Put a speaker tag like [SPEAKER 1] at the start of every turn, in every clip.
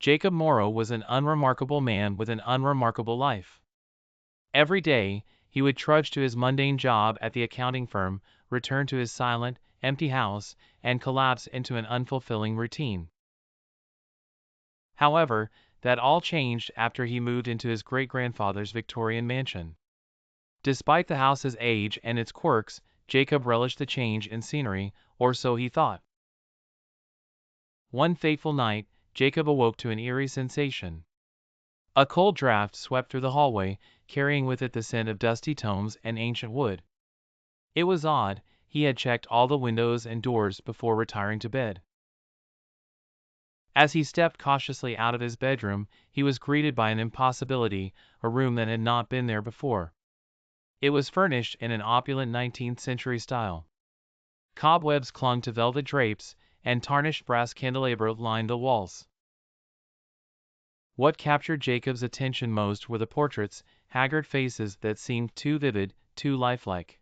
[SPEAKER 1] Jacob Morrow was an unremarkable man with an unremarkable life. Every day, he would trudge to his mundane job at the accounting firm, return to his silent, empty house, and collapse into an unfulfilling routine. However, that all changed after he moved into his great-grandfather's Victorian mansion. Despite the house's age and its quirks, Jacob relished the change in scenery, or so he thought. One fateful night, Jacob awoke to an eerie sensation. A cold draft swept through the hallway, carrying with it the scent of dusty tomes and ancient wood. It was odd, he had checked all the windows and doors before retiring to bed. As he stepped cautiously out of his bedroom, he was greeted by an impossibility, a room that had not been there before. It was furnished in an opulent 19th century style. Cobwebs clung to velvet drapes, and tarnished brass candelabra lined the walls. What captured Jacob's attention most were the portraits, haggard faces that seemed too vivid, too lifelike.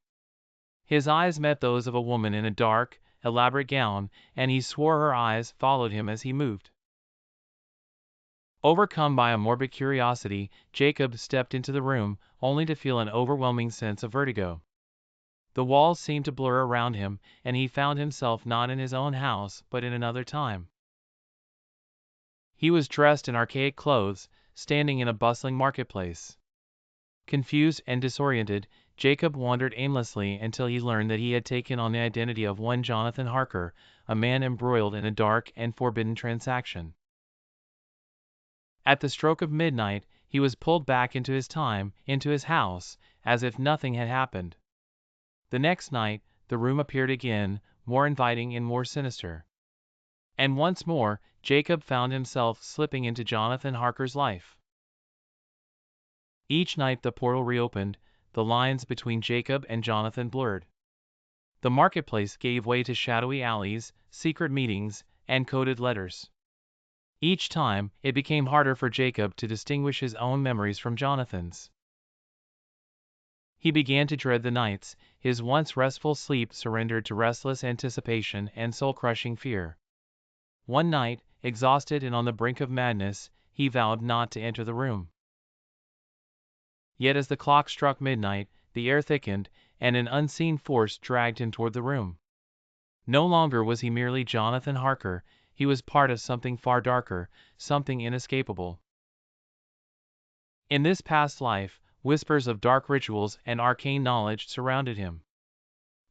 [SPEAKER 1] His eyes met those of a woman in a dark, elaborate gown, and he swore her eyes followed him as he moved. Overcome by a morbid curiosity, Jacob stepped into the room, only to feel an overwhelming sense of vertigo. The walls seemed to blur around him, and he found himself not in his own house, but in another time. He was dressed in archaic clothes, standing in a bustling marketplace. Confused and disoriented, Jacob wandered aimlessly until he learned that he had taken on the identity of one Jonathan Harker, a man embroiled in a dark and forbidden transaction. At the stroke of midnight, he was pulled back into his time, into his house, as if nothing had happened. The next night, the room appeared again, more inviting and more sinister. And once more, Jacob found himself slipping into Jonathan Harker's life. Each night the portal reopened, the lines between Jacob and Jonathan blurred. The marketplace gave way to shadowy alleys, secret meetings, and coded letters. Each time, it became harder for Jacob to distinguish his own memories from Jonathan's. He began to dread the nights, his once restful sleep surrendered to restless anticipation and soul-crushing fear. One night, exhausted and on the brink of madness, he vowed not to enter the room. Yet as the clock struck midnight, the air thickened, and an unseen force dragged him toward the room. No longer was he merely Jonathan Harker, he was part of something far darker, something inescapable. In this past life, whispers of dark rituals and arcane knowledge surrounded him.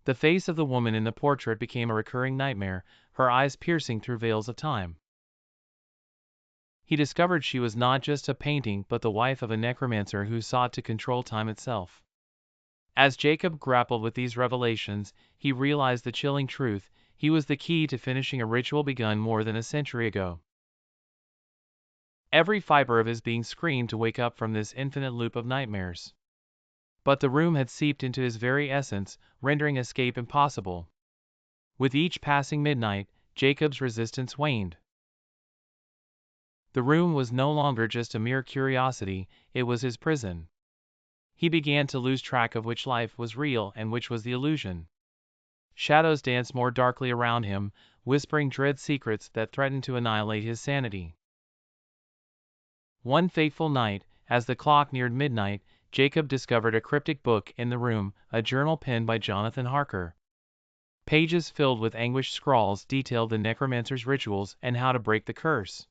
[SPEAKER 1] The face of the woman in the portrait became a recurring nightmare, her eyes piercing through veils of time. He discovered she was not just a painting but the wife of a necromancer who sought to control time itself. As Jacob grappled with these revelations, he realized the chilling truth: he was the key to finishing a ritual begun more than a century ago. Every fiber of his being screamed to wake up from this infinite loop of nightmares. But the room had seeped into his very essence, rendering escape impossible. With each passing midnight, Jacob's resistance waned. The room was no longer just a mere curiosity, it was his prison. He began to lose track of which life was real and which was the illusion. Shadows danced more darkly around him, whispering dread secrets that threatened to annihilate his sanity. One fateful night, as the clock neared midnight, Jacob discovered a cryptic book in the room, a journal penned by Jonathan Harker. Pages filled with anguished scrawls detailed the necromancer's rituals and how to break the curse.